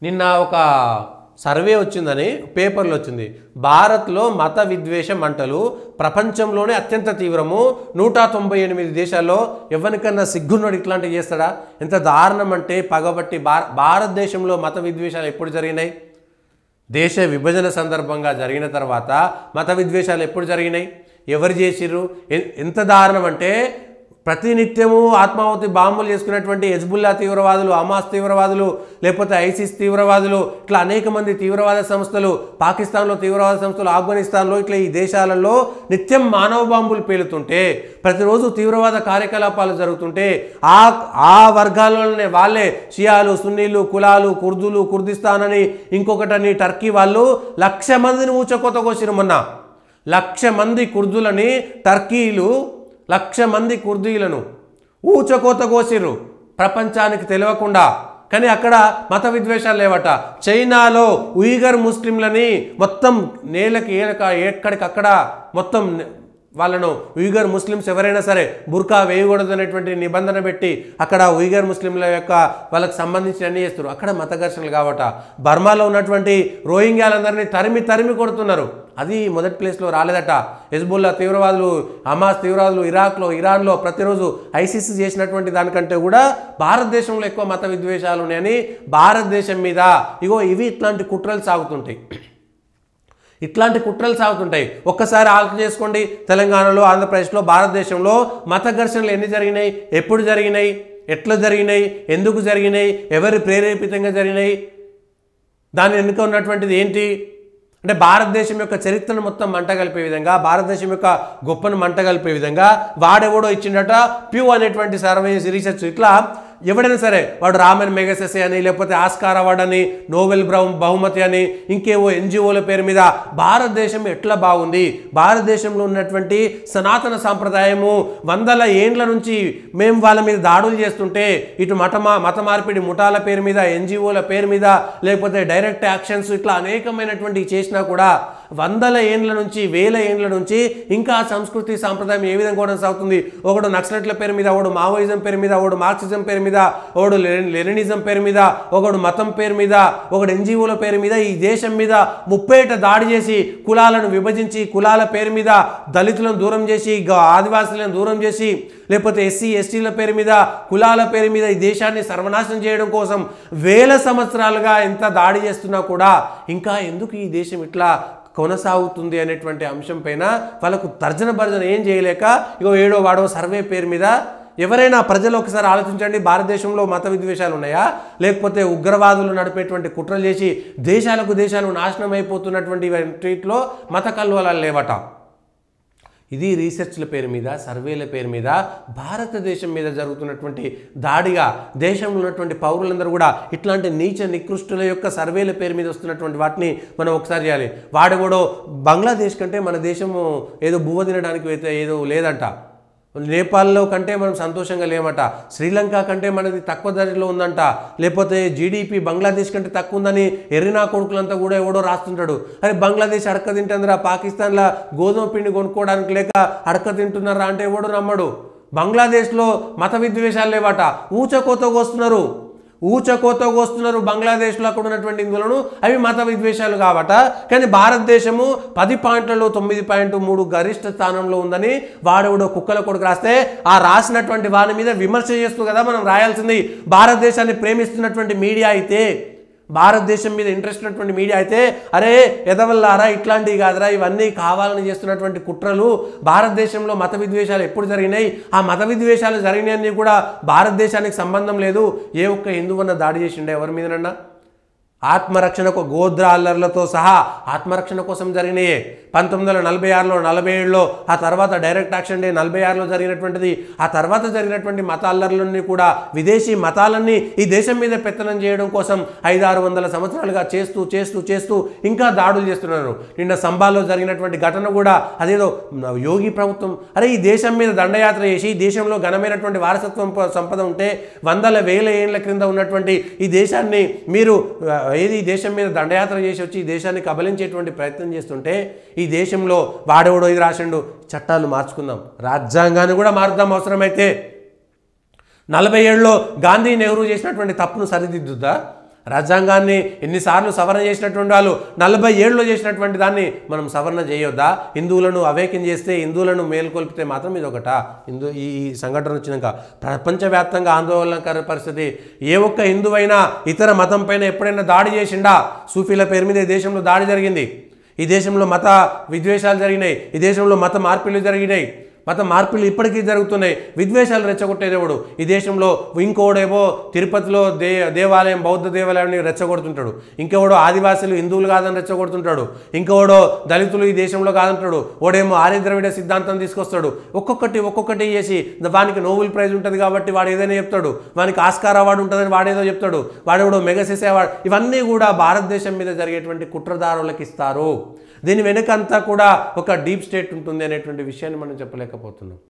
నిన్న ఒక సర్వే వచ్చిందని పేపర్లో వచ్చింది. భారత్లో మత విద్వేష మంటలు ప్రపంచంలోనే అత్యంత తీవ్రము. 198 దేశాల్లో ఎవరికన్నా సిగ్గున్నోడు ఇట్లాంటివి చేస్తాడా? ఎంత దారుణం అంటే పగబట్టి భారతదేశంలో మత విద్వేషాలు ఎప్పుడు జరిగినాయి? దేశ విభజన సందర్భంగా జరిగిన తర్వాత మత విద్వేషాలు ఎప్పుడు జరిగినాయి? ఎవరు చేసిర్రు? ఎంత దారుణం అంటే ప్రతినిత్యము ఆత్మాహుతి బాంబులు చేసుకున్నటువంటి హెజ్బుల్లా తీవ్రవాదులు, హమాస్ తీవ్రవాదులు, లేకపోతే ఐసిస్ తీవ్రవాదులు, ఇట్లా అనేక మంది తీవ్రవాద సంస్థలు, పాకిస్తాన్లో తీవ్రవాద సంస్థలు, ఆఫ్ఘనిస్తాన్లో, ఇట్లా ఈ దేశాలలో నిత్యం మానవ బాంబులు పేలుతుంటే, ప్రతిరోజు తీవ్రవాద కార్యకలాపాలు జరుగుతుంటే ఆ వర్గాలలోనే వాళ్ళే షియాలు, సున్నీలు, కులాలు, కుర్దులు, కుర్దిస్తాన్ అని ఇంకొకటని టర్కీ వాళ్ళు 1,00,000 మందిని ఊచకోత కోసిరు. మొన్న 1,00,000 మంది కుర్దులని టర్కీలు 1,00,000 మంది కుర్దీలను ఊచకోత కోసిర్రు ప్రపంచానికి తెలియకుండా. కానీ అక్కడ మత విద్వేషాలు లేవట. చైనాలో ఉయిగర్ ముస్లింలని మొత్తం నేలకి ఎక్కడికక్కడ మొత్తం వాళ్ళను ఉయిగర్ ముస్లిమ్స్ ఎవరైనా సరే బుర్కా వేయకూడదు అనేటువంటి నిబంధన పెట్టి అక్కడ ఉయిగర్ ముస్లింల యొక్క వాళ్ళకి సంబంధించి అన్నీ చేస్తారు. అక్కడ మత ఘర్షణలు కావట. బర్మాలో ఉన్నటువంటి రోహింగ్యాలందరినీ తరిమి కొడుతున్నారు. అది మొదటి ప్లేస్లో రాలేదట. హెజ్బుల్లా తీవ్రవాదులు, హమాస్ తీవ్రవాదులు ఇరాక్లో, ఇరాన్లో ప్రతిరోజు ఐసిస్ చేసినటువంటి దానికంటే కూడా భారతదేశంలో ఎక్కువ మత విద్వేషాలు ఉన్నాయని భారతదేశం మీద ఇట్లాంటి కుట్రలు సాగుతుంటాయి. ఒక్కసారి ఆలోచన చేసుకోండి. తెలంగాణలో, ఆంధ్రప్రదేశ్లో, భారతదేశంలో మత ఘర్షణలు ఎన్ని జరిగినాయి? ఎప్పుడు జరిగినాయి? ఎట్లా జరిగినాయి? ఎందుకు జరిగినాయి? ఎవరు ప్రేరేపితంగా జరిగినాయి? దాని వెనుక ఉన్నటువంటిది ఏంటి అంటే భారతదేశం యొక్క చరిత్రను మొత్తం మంటగలిపే విధంగా, భారతదేశం యొక్క గొప్పను మంటగలిపే విధంగా వాడెవడో ఇచ్చిండట ప్యూ అనేటువంటి సర్వే రీసెర్చ్. ఇట్లా ఎవడైనా సరే వాడు రామన్ మెగసెసే అని, లేకపోతే ఆస్కార్ అవార్డు అని, నోబెల్ బహుమతి అని, ఇంకేవో ఎన్జిఓల పేరు మీద భారతదేశం ఎట్లా బాగుంది, భారతదేశంలో ఉన్నటువంటి సనాతన సాంప్రదాయము 100 ఏండ్ల నుంచి మేము వాళ్ళ మీద దాడులు చేస్తుంటే, ఇటు మత మార్పిడి ముఠాల పేరు మీద, ఎన్జిఓల పేరు మీద, లేకపోతే డైరెక్ట్ యాక్షన్స్, ఇట్లా అనేకమైనటువంటి చేసినా కూడా 100 ఏండ్ల నుంచి 1000 ఏండ్ల నుంచి ఇంకా సంస్కృతి సాంప్రదాయం ఏ విధంగా కొనసాగుతుంది? ఒకడు నక్సలైట్ల పేరు మీద, ఒకడు మావోయిజం పేరు మీద, ఒకడు మార్క్సిజం పేరు మీద, ఒకడు లెనినిజం పేరు మీద, ఒకడు మతం పేరు మీద, ఒకడు ఎన్జిఓల పేరు మీద ఈ దేశం మీద 30 ఏట దాడి చేసి కులాలను విభజించి, కులాల పేరు మీద దళితులను దూరం చేసి, ఆదివాసులను దూరం చేసి, లేకపోతే ఎస్సీ ఎస్టీల పేరు మీద, కులాల పేరు మీద ఈ దేశాన్ని సర్వనాశనం చేయడం కోసం 1000 సంవత్సరాలుగా ఎంత దాడి చేస్తున్నా కూడా ఇంకా ఎందుకు ఈ దేశం ఇట్లా కొనసాగుతుంది అనేటువంటి అంశం పైన వాళ్ళకు తర్జన భర్జన ఏం చేయలేక ఏడో వాడో సర్వే పేరు మీద ఎవరైనా ప్రజలు ఒకసారి ఆలోచించండి. భారతదేశంలో మత విద్వేషాలు ఉన్నాయా? లేకపోతే ఉగ్రవాదులు నడిపేటువంటి కుట్రలు చేసి దేశాలు నాశనం అయిపోతున్నటువంటి ట్రీట్లో మత కల్వలాలు లేవట. ఇది రీసెర్చ్ల పేరు మీద, సర్వేల పేరు మీద భారతదేశం మీద జరుగుతున్నటువంటి దాడిగా దేశంలో ఉన్నటువంటి పౌరులందరూ కూడా ఇట్లాంటి నీచ నికృష్టుల యొక్క సర్వేల పేరు మీద వస్తున్నటువంటి వాటిని మనం ఒకసారి చేయాలి. వాడెవడో బంగ్లాదేశ్ కంటే మన దేశము ఏదో బువ్వ తినడానికి ఏదో లేదంట, నేపాల్లో కంటే మనం సంతోషంగా లేమట, శ్రీలంక కంటే మనది తక్కువ ధరలో ఉందంట, లేకపోతే జీడిపి బంగ్లాదేశ్ కంటే తక్కువ ఉందని ఎర్రినా కొడుకులంతా కూడా ఎవడో రాస్తుంటాడు. అరే బంగ్లాదేశ్ అడక తింటుందిరా, పాకిస్తాన్లో గోధుమ పిండి కొనుక్కోవడానికి లేక అడక తింటున్నారా అంటే ఎవడు నమ్మడు. బంగ్లాదేశ్లో మత విద్వేషాలు లేవట, ఊచకోత కోస్తున్నారు బంగ్లాదేశ్లో అక్కడ ఉన్నటువంటి హిందువులను, అవి మత విద్వేషాలు కావట. కానీ భారతదేశము 10 పాయింట్లలో 9.3 గరిష్ట స్థానంలో ఉందని వాడెవడో కుక్కల కొడుకు రాస్తే ఆ రాసినటువంటి వాని మీద విమర్శ చేస్తూ కదా మనం రాయాల్సింది. భారతదేశాన్ని ప్రేమిస్తున్నటువంటి మీడియా అయితే, భారతదేశం మీద ఇంట్రెస్ట్ ఉన్నటువంటి మీడియా అయితే అరే ఎదవల్లారా ఇట్లాంటివి కాదురా, ఇవన్నీ కావాలని చేస్తున్నటువంటి కుట్రలు. భారతదేశంలో మత విద్వేషాలు ఎప్పుడు జరిగినాయి? ఆ మత విద్వేషాలు జరిగినాయని కూడా భారతదేశానికి సంబంధం లేదు. ఏ ఒక్క హిందువన్న దాడి చేసిండే ఎవరి మీదనన్నా? ఆత్మరక్షణకు గోద్రా అల్లర్లతో సహా ఆత్మరక్షణ కోసం జరిగినాయే. 1946లో 47లో, ఆ తర్వాత డైరెక్ట్ యాక్షన్ డే 46లో జరిగినటువంటిది. ఆ తర్వాత జరిగినటువంటి మత అల్లర్లన్నీ కూడా విదేశీ మతాలన్నీ ఈ దేశం మీద పెత్తనం చేయడం కోసం 500-600 సంవత్సరాలుగా చేస్తూ ఇంకా దాడులు చేస్తున్నారు. నిన్న సంబాల్లో జరిగినటువంటి ఘటన కూడా అదేదో యోగి ప్రభుత్వం అరే ఈ దేశం మీద దండయాత్ర చేసి ఈ దేశంలో ఘనమైనటువంటి వారసత్వం సంపద ఉంటే 100,000 ఏళ్ల క్రింద ఉన్నటువంటి ఈ దేశాన్ని మీరు ఏది ఈ దేశం మీద దండయాత్ర చేసి వచ్చి ఈ దేశాన్ని కబలించేటువంటి ప్రయత్నం చేస్తుంటే ఈ దేశంలో వాడెవడో ఇది రాసిండు, చట్టాలు మార్చుకుందాం, రాజ్యాంగాన్ని కూడా మారుద్దాం అవసరమైతే. 47లో గాంధీ నెహ్రూ చేసినటువంటి తప్పును సరిదిద్దుద్దా? రాజ్యాంగాన్ని ఎన్నిసార్లు సవరణ చేసినటువంటి వాళ్ళు 47లో చేసినటువంటి దాన్ని మనం సవరణ చేయొద్దా? హిందువులను అవేకం చేస్తే, హిందువులను మేల్కొల్పితే మాత్రం ఇది ఒకటా? ఈ సంఘటన వచ్చినాక ప్రపంచవ్యాప్తంగా ఆందోళనకర పరిస్థితి. ఏ ఒక్క హిందువైనా ఇతర మతం పైన ఎప్పుడైనా దాడి చేసిండా? సూఫీల పేరు మీద ఈ దేశంలో దాడి జరిగింది. ఈ దేశంలో మత విద్వేషాలు జరిగినాయి. ఈ దేశంలో మత మార్పులు జరిగినాయి. మత మార్పులు ఇప్పటికీ జరుగుతున్నాయి. విద్వేషాలు రెచ్చగొట్టేదేవుడు ఈ దేశంలో. ఇంకోడేమో తిరుపతిలో దేవాలయం, బౌద్ధ దేవాలయాన్ని రెచ్చగొడుతుంటాడు. ఇంకోడో ఆదివాసులు హిందువులు కాదని రెచ్చగొడుతుంటాడు. ఇంకోడో దళితులు ఈ దేశంలో కాదంటాడు. ఓడేమో ఆర్య ద్రవిడ సిద్ధాంతం తీసుకొస్తాడు. ఒక్కొక్కటి చేసి వానికి నోబెల్ ప్రైజ్ ఉంటుంది కాబట్టి వాడు ఏదైనా చెప్తాడు. వానికి ఆస్కార్ అవార్డు ఉంటుందని వాడేదో చెప్తాడు. వాడేవాడు మెగాసెస్ అవార్డు. ఇవన్నీ కూడా భారతదేశం మీద జరిగేటువంటి కుట్రదారులకు ఇస్తారు. దీని వెనుకంతా కూడా ఒక డీప్ స్టేట్ ఉంటుంది అనేటువంటి విషయాన్ని మనం చెప్పలేకపోతున్నాం.